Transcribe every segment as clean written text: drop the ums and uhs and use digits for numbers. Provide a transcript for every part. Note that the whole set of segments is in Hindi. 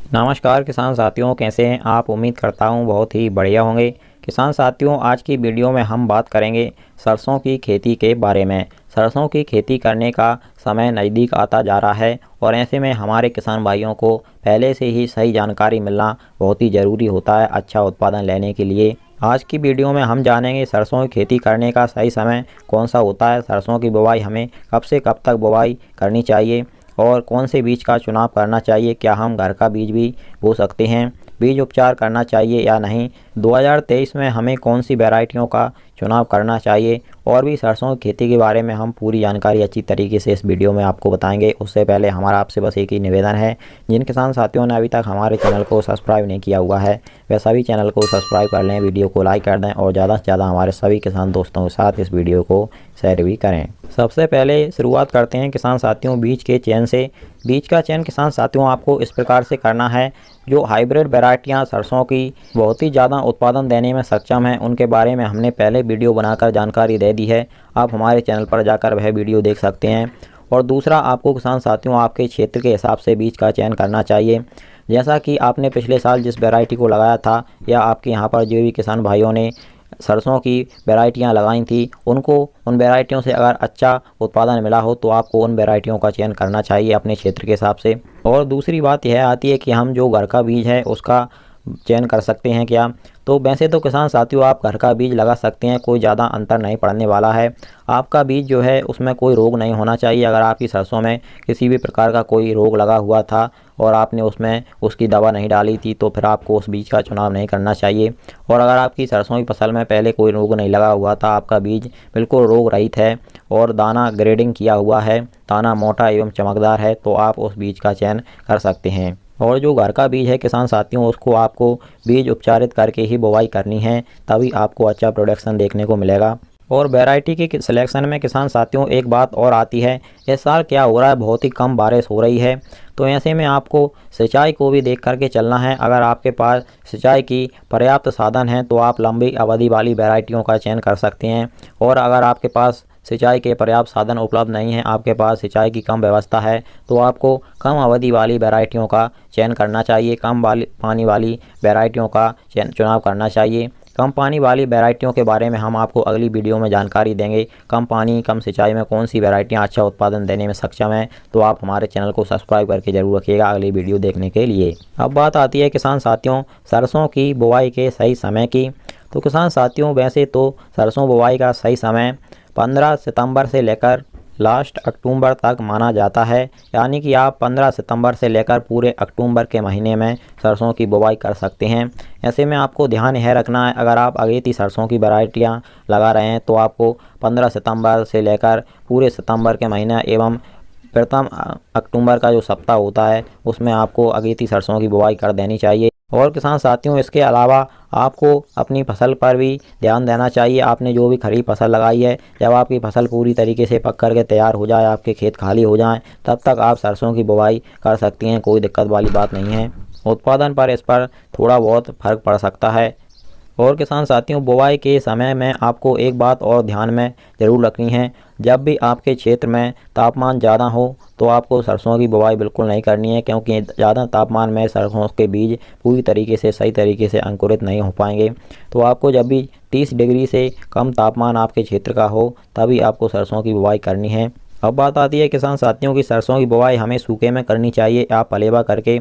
नमस्कार किसान साथियों, कैसे हैं आप। उम्मीद करता हूं बहुत ही बढ़िया होंगे। किसान साथियों, आज की वीडियो में हम बात करेंगे सरसों की खेती के बारे में। सरसों की खेती करने का समय नज़दीक आता जा रहा है और ऐसे में हमारे किसान भाइयों को पहले से ही सही जानकारी मिलना बहुत ही ज़रूरी होता है अच्छा उत्पादन लेने के लिए। आज की वीडियो में हम जानेंगे सरसों की खेती करने का सही समय कौन सा होता है, सरसों की बुवाई हमें कब से कब तक बुवाई करनी चाहिए और कौन से बीज का चुनाव करना चाहिए, क्या हम घर का बीज भी बो सकते हैं, बीज उपचार करना चाहिए या नहीं, 2023 में हमें कौन सी वैरायटियों का चुनाव करना चाहिए और भी सरसों की खेती के बारे में हम पूरी जानकारी अच्छी तरीके से इस वीडियो में आपको बताएंगे। उससे पहले हमारा आपसे बस एक ही निवेदन है, जिन किसान साथियों ने अभी तक हमारे चैनल को सब्सक्राइब नहीं किया हुआ है वह सभी चैनल को सब्सक्राइब कर लें, वीडियो को लाइक कर दें और ज़्यादा से ज़्यादा हमारे सभी किसान दोस्तों के साथ इस वीडियो को शेयर भी करें। सबसे पहले शुरुआत करते हैं किसान साथियों बीज के चयन से। बीज का चयन किसान साथियों आपको इस प्रकार से करना है, जो हाइब्रिड वैरायटियां सरसों की बहुत ही ज़्यादा उत्पादन देने में सक्षम हैं उनके बारे में हमने पहले वीडियो बनाकर जानकारी दे दी है, आप हमारे चैनल पर जाकर वह वीडियो देख सकते हैं। और दूसरा, आपको किसान साथियों आपके क्षेत्र के हिसाब से बीज का चयन करना चाहिए। जैसा कि आपने पिछले साल जिस वैरायटी को लगाया था या आपके यहाँ पर जो भी किसान भाइयों ने सरसों की वैरायटियां लगाई थी उनको उन वैरायटियों से अगर अच्छा उत्पादन मिला हो तो आपको उन वैरायटियों का चयन करना चाहिए अपने क्षेत्र के हिसाब से। और दूसरी बात यह आती है कि हम जो घर का बीज है उसका चयन कर सकते हैं क्या। तो वैसे तो किसान साथियों आप घर का बीज लगा सकते हैं, कोई ज़्यादा अंतर नहीं पड़ने वाला है। आपका बीज जो है उसमें कोई रोग नहीं होना चाहिए। अगर आपकी सरसों में किसी भी प्रकार का कोई रोग लगा हुआ था और आपने उसमें उसकी दवा नहीं डाली थी तो फिर आपको उस बीज का चुनाव नहीं करना चाहिए। और अगर आपकी सरसों की फसल में पहले कोई रोग नहीं लगा हुआ था, आपका बीज बिल्कुल रोग रहित है और दाना ग्रेडिंग किया हुआ है, दाना मोटा एवं चमकदार है, तो आप उस बीज का चयन कर सकते हैं। और जो घर का बीज है किसान साथियों उसको आपको बीज उपचारित करके ही बुवाई करनी है, तभी आपको अच्छा प्रोडक्शन देखने को मिलेगा। और वैरायटी के सिलेक्शन में किसान साथियों एक बात और आती है, इस साल क्या हो रहा है, बहुत ही कम बारिश हो रही है, तो ऐसे में आपको सिंचाई को भी देख करके चलना है। अगर आपके पास सिंचाई की पर्याप्त साधन है तो आप लंबी अवधि वाली वैरायटियों का चयन कर सकते हैं। और अगर आपके पास सिंचाई के पर्याप्त साधन उपलब्ध नहीं है, आपके पास सिंचाई की कम व्यवस्था है, तो आपको कम अवधि वाली वैरायटियों का चयन करना चाहिए, कम पानी वाली वैरायटियों का चुनाव करना चाहिए। कम पानी वाली वैरायटियों के बारे में हम आपको अगली वीडियो में जानकारी देंगे। कम पानी कम सिंचाई में कौन सी वैरायटियां अच्छा उत्पादन देने में सक्षम हैं, तो आप हमारे चैनल को सब्सक्राइब करके जरूर रखिएगा अगली वीडियो देखने के लिए। अब बात आती है किसान साथियों सरसों की बुवाई के सही समय की। तो किसान साथियों वैसे तो सरसों बुवाई का सही समय 15 सितंबर से लेकर लास्ट अक्टूबर तक माना जाता है, यानी कि आप 15 सितंबर से लेकर पूरे अक्टूबर के महीने में सरसों की बुवाई कर सकते हैं। ऐसे में आपको ध्यान यह रखना है, अगर आप अगेती सरसों की वैरायटियां लगा रहे हैं तो आपको 15 सितंबर से लेकर पूरे सितंबर के महीना एवं प्रथम अक्टूबर का जो सप्ताह होता है उसमें आपको अगेती सरसों की बुवाई कर देनी चाहिए। और किसान साथियों इसके अलावा आपको अपनी फसल पर भी ध्यान देना चाहिए। आपने जो भी खरीफ फसल लगाई है, जब आपकी फसल पूरी तरीके से पक कर के तैयार हो जाए, आपके खेत खाली हो जाएं, तब तक आप सरसों की बुवाई कर सकती हैं, कोई दिक्कत वाली बात नहीं है। उत्पादन पर इस पर थोड़ा बहुत फर्क पड़ सकता है। और किसान साथियों बुवाई के समय में आपको एक बात और ध्यान में ज़रूर रखनी है, जब भी आपके क्षेत्र में तापमान ज़्यादा हो तो आपको सरसों की बुवाई बिल्कुल नहीं करनी है, क्योंकि ज़्यादा तापमान में सरसों के बीज पूरी तरीके से सही तरीके से अंकुरित नहीं हो पाएंगे। तो आपको जब भी 30 डिग्री से कम तापमान आपके क्षेत्र का हो तभी आपको सरसों की बुवाई करनी है। अब बात आती है किसान साथियों की सरसों की बुवाई हमें सूखे में करनी चाहिए या पलेवा करके।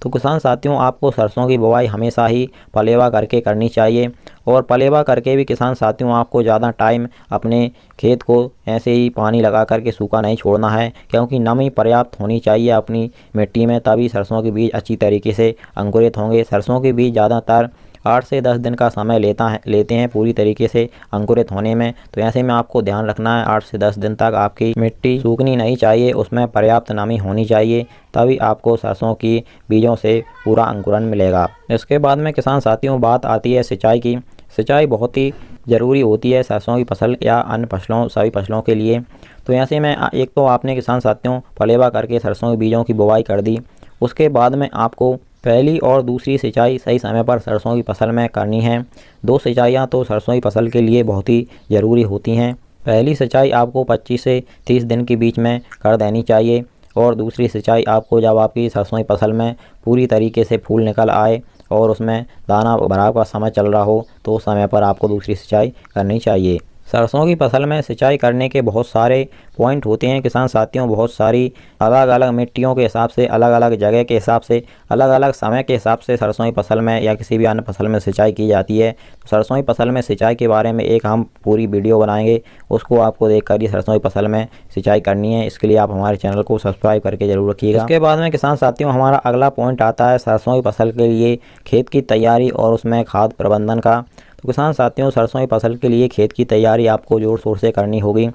तो किसान साथियों आपको सरसों की बुवाई हमेशा ही पलेवा करके करनी चाहिए। और पलेवा करके भी किसान साथियों आपको ज़्यादा टाइम अपने खेत को ऐसे ही पानी लगा करके सूखा नहीं छोड़ना है, क्योंकि नमी पर्याप्त होनी चाहिए अपनी मिट्टी में, तभी सरसों के बीज अच्छी तरीके से अंकुरित होंगे। सरसों के बीज ज़्यादातर 8 से 10 दिन का समय लेते हैं पूरी तरीके से अंकुरित होने में। तो ऐसे में आपको ध्यान रखना है 8 से 10 दिन तक आपकी मिट्टी सूखनी नहीं चाहिए, उसमें पर्याप्त नमी होनी चाहिए, तभी आपको सरसों की बीजों से पूरा अंकुरन मिलेगा। इसके बाद में किसान साथियों बात आती है सिंचाई की। सिंचाई बहुत ही ज़रूरी होती है सरसों की फसल या अन्य फसलों सभी फसलों के लिए। तो ऐसे में एक तो आपने किसान साथियों पलेवा करके सरसों के बीजों की बुवाई कर दी, उसके बाद में आपको पहली और दूसरी सिंचाई सही समय पर सरसों की फसल में करनी है। 2 सिंचाइयाँ तो सरसों की फसल के लिए बहुत ही ज़रूरी होती हैं। पहली सिंचाई आपको 25 से 30 दिन के बीच में कर देनी चाहिए और दूसरी सिंचाई आपको जब आपकी सरसों की फसल में पूरी तरीके से फूल निकल आए और उसमें दाना भराव का समय चल रहा हो तो उस समय पर आपको दूसरी सिंचाई करनी चाहिए। सरसों की फसल में सिंचाई करने के बहुत सारे पॉइंट होते हैं किसान साथियों। बहुत सारी अलग अलग मिट्टियों के हिसाब से, अलग अलग जगह के हिसाब से, अलग अलग समय के हिसाब से सरसों की फसल में या किसी भी अन्य फसल में सिंचाई की जाती है। तो सरसों की फसल में सिंचाई के बारे में एक हम पूरी वीडियो बनाएंगे, उसको आपको देखकर ही सरसों की फसल में सिंचाई करनी है। इसके लिए आप हमारे चैनल को सब्सक्राइब करके जरूर रखिएगा। इसके बाद में किसान साथियों हमारा अगला पॉइंट आता है सरसों की फसल के लिए खेत की तैयारी और उसमें खाद प्रबंधन का। तो किसान साथियों सरसों की फसल के लिए खेत की तैयारी आपको ज़ोर शोर से करनी होगी।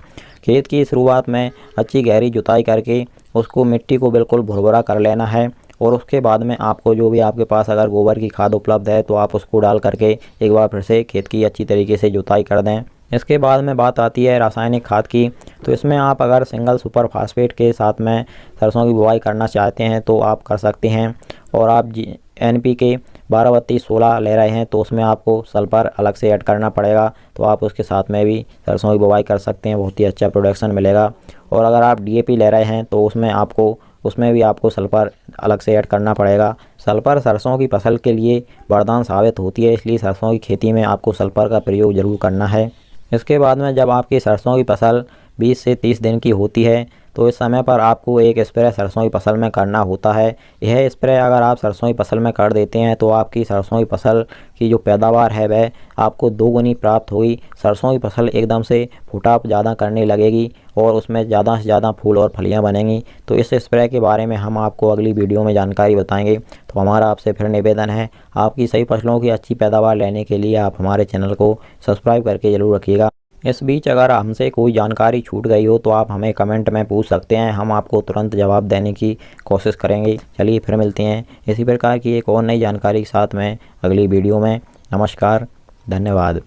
खेत की शुरुआत में अच्छी गहरी जुताई करके उसको मिट्टी को बिल्कुल भुरभुरा कर लेना है और उसके बाद में आपको जो भी आपके पास अगर गोबर की खाद उपलब्ध है तो आप उसको डाल करके एक बार फिर से खेत की अच्छी तरीके से जुताई कर दें। इसके बाद में बात आती है रासायनिक खाद की। तो इसमें आप अगर सिंगल सुपर फास्फेट के साथ में सरसों की बुवाई करना चाहते हैं तो आप कर सकते हैं। और आप NPK 12-32-16 ले रहे हैं तो उसमें आपको सल्फर अलग से ऐड करना पड़ेगा, तो आप उसके साथ में भी सरसों की बुवाई कर सकते हैं, बहुत ही अच्छा प्रोडक्शन मिलेगा। और अगर आप DAP ले रहे हैं तो उसमें भी आपको सल्फर अलग से ऐड करना पड़ेगा। सल्फर सरसों की फसल के लिए वरदान साबित होती है, इसलिए सरसों की खेती में आपको सल्फर का प्रयोग ज़रूर करना है। इसके बाद में जब आपकी सरसों की फसल 20 से 30 दिन की होती है तो इस समय पर आपको एक स्प्रे सरसों की फसल में करना होता है। यह स्प्रे अगर आप सरसों की फसल में कर देते हैं तो आपकी सरसों की फसल की जो पैदावार है वह आपको 2 गुनी प्राप्त हुई। सरसों की फसल एकदम से फुटाव ज़्यादा करने लगेगी और उसमें ज़्यादा से ज़्यादा फूल और फलियां बनेंगी। तो इस स्प्रे के बारे में हम आपको अगली वीडियो में जानकारी बताएंगे। तो हमारा आपसे फिर निवेदन है, आपकी सही फसलों की अच्छी पैदावार लेने के लिए आप हमारे चैनल को सब्सक्राइब करके ज़रूर रखिएगा। इस बीच अगर हमसे कोई जानकारी छूट गई हो तो आप हमें कमेंट में पूछ सकते हैं, हम आपको तुरंत जवाब देने की कोशिश करेंगे। चलिए फिर मिलते हैं इसी प्रकार की एक और नई जानकारी के साथ में अगली वीडियो में। नमस्कार, धन्यवाद।